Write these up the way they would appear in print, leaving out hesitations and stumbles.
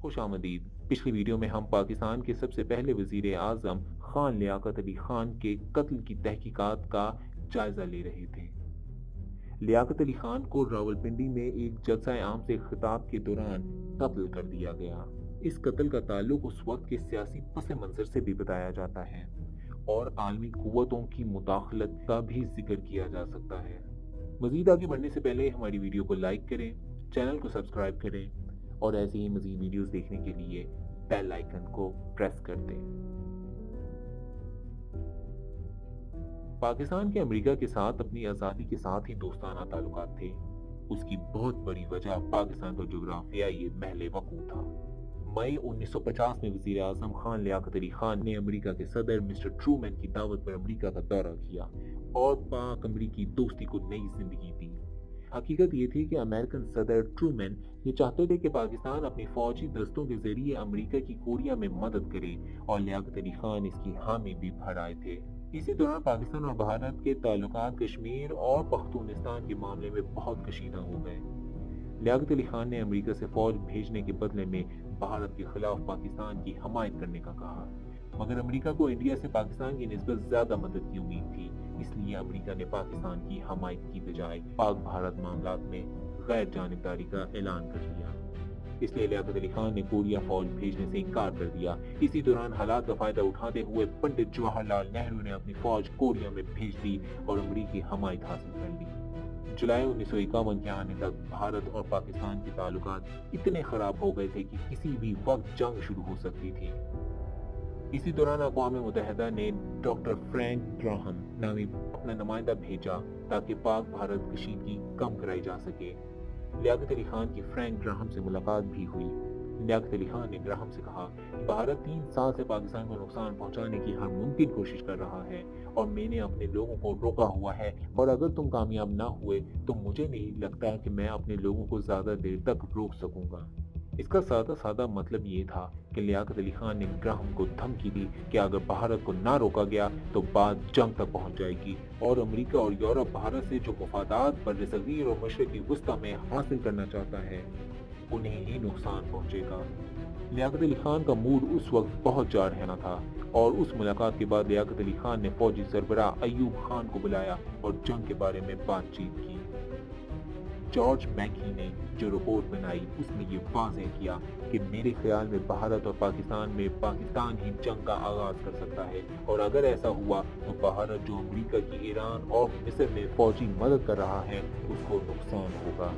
خوش آمدید۔ پچھلی ویڈیو میں ہم پاکستان کے سب سے پہلے وزیر اعظم خان لیاقت علی خان کے قتل کی تحقیقات کا جائزہ لے رہے تھے۔ لیاقت علی خان کو راولپنڈی میں ایک جلسہ عام سے خطاب کے دوران قتل کر دیا گیا۔ اس قتل کا تعلق اس وقت کے سیاسی پس منظر سے بھی بتایا جاتا ہے اور عالمی قوتوں کی مداخلت کا بھی ذکر کیا جا سکتا ہے۔ مزید آگے بڑھنے سے پہلے ہماری ویڈیو کو لائک کریں، چینل کو سبسکرائب کریں اور ایسی ہی مزید ویڈیوز دیکھنے کے لیے بیل آئیکن کو پریس کر دیں۔ پاکستان کے امریکہ کے ساتھ اپنی آزادی کے ساتھ ہی دوستانہ تعلقات تھے۔ اس کی بہت بڑی وجہ پاکستان کا جغرافیائی محل وقوع تھا۔ مئی 1950 میں وزیر اعظم خان لیاقت علی خان نے امریکہ کے صدر مسٹر ٹرومین کی دعوت پر امریکہ کا دورہ کیا اور پاک امریکی دوستی کو نئی زندگی دی۔ حقیقت یہ تھی کہ امریکن صدر ٹرومین یہ چاہتے تھے کہ پاکستان اپنی فوجی دستوں کے ذریعے امریکہ کی کوریا میں مدد کرے اور لیاقت علی خان اس کی حامی بھی بھر آئے تھے۔ اسی دوران پاکستان اور بھارت کے تعلقات کشمیر اور پختونستان کے معاملے میں بہت کشیدہ ہو گئے۔ لیاقت علی خان نے امریکہ سے فوج بھیجنے کے بدلے میں بھارت کے خلاف پاکستان کی حمایت کرنے کا کہا، مگر امریکہ کو انڈیا سے پاکستان کی نسبت زیادہ مدد کی امید تھی، اس لیے امریکہ نے پاکستان کی حمایت کی بجائے پاک بھارت معاملات میں غیر جانبداری کا اعلان کر دیا۔ اس لیے لیاقت علی خان نے کوریا فوج بھیجنے سے انکار کر دیا۔ اسی دوران حالات کا فائدہ اٹھاتے ہوئے پنڈت جواہر لال نہرو نے اپنی فوج کوریا میں بھیج دی اور امریکی حمایت حاصل کر لی۔ جولائی 1951 کے آنے تک بھارت اور پاکستان کے تعلقات اتنے خراب ہو گئے تھے کہ کسی بھی وقت جنگ شروع ہو سکتی تھی۔ اسی دوران اقوام متحدہ نے ڈاکٹر فرینک گراہم نامی اپنا نمائندہ بھیجا تاکہ پاک بھارت کشیدگی کم کرائی جا سکے۔ لیاقت علی خان کی فرینک گراہم سے ملاقات بھی ہوئی۔ لیاقت علی خان نے گراہم سے کہا کہ بھارت 3 سال سے پاکستان کو نقصان پہنچانے کی ہر ممکن کوشش کر رہا ہے اور میں نے اپنے لوگوں کو روکا ہوا ہے، اور اگر تم کامیاب نہ ہوئے تو مجھے نہیں لگتا کہ میں اپنے لوگوں کو زیادہ دیر تک روک سکوں گا۔ اس کا سادہ مطلب یہ تھا کہ لیاقت علی خان نے گراہم کو دھمکی دی کہ اگر بھارت کو نہ روکا گیا تو بات جنگ تک پہنچ جائے گی اور امریکہ اور یورپ بھارت سے جو مفادات برصغیر اور مشرقی وسطی میں حاصل کرنا چاہتا ہے انہیں ہی نقصان پہنچے گا۔ لیاقت علی خان کا موڈ اس وقت بہت جارحانہ تھا اور اس ملاقات کے بعد لیاقت علی خان نے فوجی سربراہ ایوب خان کو بلایا اور جنگ کے بارے میں بات چیت کی۔ جارج میکی نے جو رپورٹ بنائی اس میں یہ واضح کیا کہ میرے خیال میں بھارت اور پاکستان میں پاکستان ہی جنگ کا آغاز کر سکتا ہے، اور اگر ایسا ہوا تو بھارت جو امریکہ کی ایران اور مصر میں فوجی مدد کر رہا ہے اس کو نقصان ہوگا۔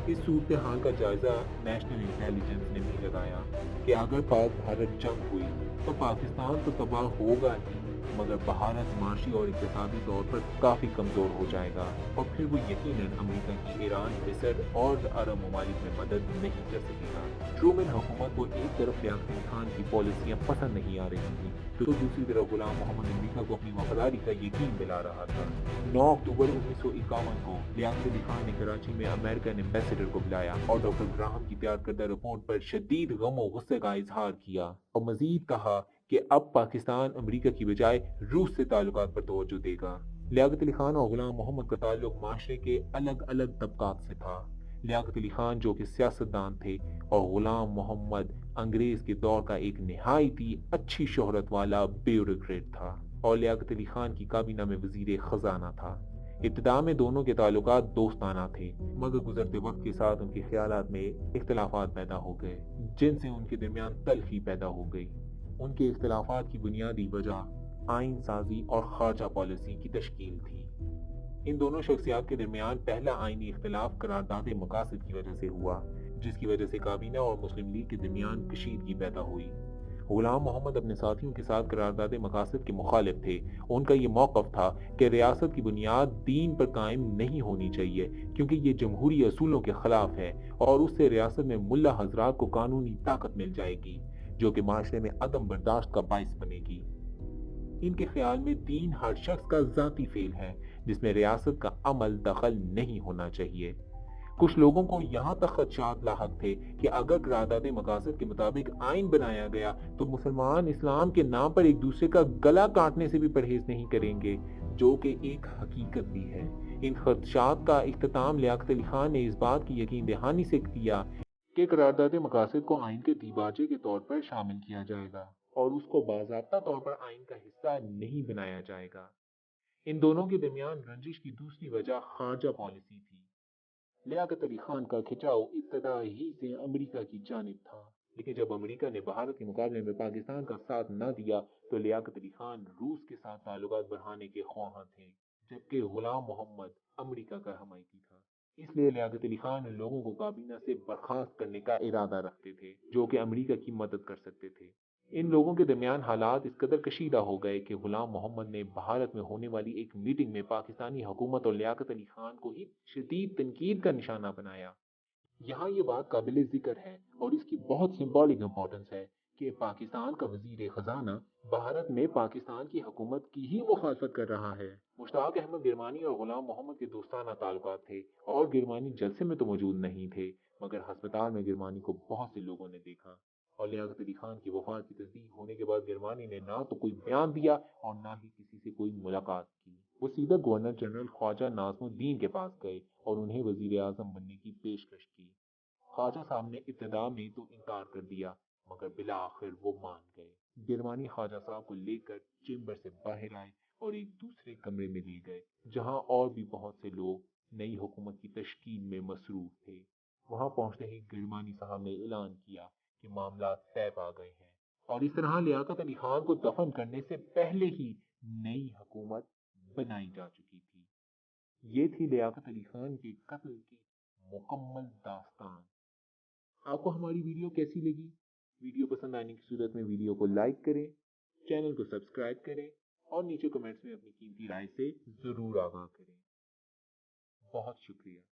اس صورتحال کا جائزہ نیشنل انٹیلیجنس نے بھی لگایا کہ اگر پاک بھارت جنگ ہوئی تو پاکستان تو تباہ ہوگا ہی، مگر بھارت معاشی اور اقتصادی طور پر کافی کمزور ہو جائے گا اور پھر وہ یقیناً امریکہ کی ایران، مصر اور عرب ممالک میں مدد نہیں کر سکے گا۔ ٹرومین حکومت کو ایک طرف لیاقت علی خان کی پالیسیاں پسند نہیں آ رہی تھیں تو دوسری طرف غلام محمد امریکہ کو اپنی وفاداری کا یقین دلا رہا تھا۔ 9 اکتوبر 1951 کو لیاقت علی خان نے کراچی میں امریکن ایمبیسڈر کو بلایا اور ڈاکٹر گراہم کی تیار کردہ رپورٹ پر شدید غم و غصے کا اظہار کیا اور مزید کہا کہ اب پاکستان امریکہ کی بجائے روس سے تعلقات پر توجہ دے گا۔ لیاقت علی خان اور غلام محمد کا تعلق معاشرے کے الگ طبقات سے تھا۔ لیاقت علی خان جو کہ سیاستدان تھے اور غلام محمد انگریز کے دور کا ایک نہایت ہی اچھی شہرت والا بیوروکریٹ تھا اور لیاقت علی خان کی کابینہ میں وزیر خزانہ تھا۔ ابتدا میں دونوں کے تعلقات دوستانہ تھے، مگر گزرتے وقت کے ساتھ ان کے خیالات میں اختلافات پیدا ہو گئے جن سے ان کے درمیان تلخی پیدا ہو گئی۔ ان کے اختلافات کی بنیادی وجہ آئین سازی اور خارجہ پالیسی کی تشکیل تھی۔ ان دونوں شخصیات کے درمیان پہلا آئینی اختلاف قرارداد مقاصد کی وجہ سے ہوا، جس کی وجہ سے کابینہ اور مسلم لیگ کے درمیان کشیدگی پیدا ہوئی۔ غلام محمد اپنے ساتھیوں کے ساتھ قرارداد مقاصد کے مخالف تھے۔ ان کا یہ موقف تھا کہ ریاست کی بنیاد دین پر قائم نہیں ہونی چاہیے کیونکہ یہ جمہوری اصولوں کے خلاف ہے اور اس سے ریاست میں ملا حضرات کو قانونی طاقت مل جائے گی جو کہ معاشرے میں عدم برداشت کا باعث بنے گی۔ ان کے خیال میں دین ہر شخص کا ذاتی فعل ہے جس میں ریاست کا عمل دخل نہیں ہونا چاہیے۔ کچھ لوگوں کو یہاں تک خدشات لاحق تھے کہ اگر قرارداد مقاصد کے مطابق آئین بنایا گیا تو مسلمان اسلام کے نام پر ایک دوسرے کا گلا کاٹنے سے بھی پرہیز نہیں کریں گے، جو کہ ایک حقیقت بھی ہے۔ ان خدشات کا اختتام لیاقت علی خان نے اس بات کی یقین دہانی سے کیا کہ قرارداد مقاصد کو آئین کے دیباچے کے طور پر شامل کیا جائے گا اور اس کو باضابطہ طور پر آئین کا حصہ نہیں بنایا جائے گا۔ ان دونوں کے درمیان رنجش کی دوسری وجہ خارجہ پالیسی تھی۔ لیاقت علی خان کا کھچاؤ ابتدا ہی سے امریکہ کی جانب تھا، لیکن جب امریکہ نے بھارت کے مقابلے میں پاکستان کا ساتھ نہ دیا تو لیاقت علی خان روس کے ساتھ تعلقات بڑھانے کے خواہاں تھے، جبکہ غلام محمد امریکہ کا حمایتی تھا۔ اس لیے لیاقت علی خان ان لوگوں کو کابینہ سے برخاست کرنے کا ارادہ رکھتے تھے جو کہ امریکہ کی مدد کر سکتے تھے۔ ان لوگوں کے درمیان حالات اس قدر کشیدہ ہو گئے کہ غلام محمد نے بھارت میں ہونے والی ایک میٹنگ میں پاکستانی حکومت اور لیاقت علی خان کو ہی شدید تنقید کا نشانہ بنایا۔ یہاں یہ بات قابل ذکر ہے اور اس کی بہت سمبولک امپورٹنس ہے کہ پاکستان کا وزیر خزانہ بھارت میں پاکستان کی حکومت کی ہی مخالفت کر رہا ہے۔ مشتاق احمد گرمانی اور غلام محمد کے دوستانہ تعلقات تھے اور گرمانی جلسے میں تو موجود نہیں تھے، مگر ہسپتال میں گرمانی کو بہت سے لوگوں نے دیکھا اور لیاقت علی خان کی وفات کی تصدیق ہونے کے بعد گرمانی نے نہ تو کوئی بیان دیا اور نہ ہی کسی سے کوئی ملاقات کی۔ وہ سیدھا گورنر جنرل خواجہ ناظم الدین کے پاس گئے اور انہیں وزیر اعظم بننے کی پیشکش کی۔ خواجہ صاحب نے ابتدا میں تو انکار کر دیا، مگر بالآخر وہ مان گئے۔ گرمانی خواجہ صاحب کو لے کر چیمبر سے باہر آئے اور ایک دوسرے کمرے میں لے گئے جہاں اور بھی بہت سے لوگ نئی حکومت کی تشکیل میں مصروف تھے۔ وہاں پہنچتے ہی گرمانی صاحب نے اعلان کیا کہ معاملات طے پا گئے ہیں اور اس طرح لیاقت علی خان کو دفن کرنے سے پہلے ہی نئی حکومت بنائی جا چکی تھی۔ یہ تھی لیاقت علی خان کے قتل کی مکمل داستان۔ آپ کو ہماری ویڈیو کیسی لگی؟ ویڈیو پسند آنے کی صورت میں ویڈیو کو لائک کریں، چینل کو سبسکرائب کریں اور نیچے کمنٹس میں اپنی قیمتی رائے سے ضرور آگاہ کریں۔ بہت شکریہ۔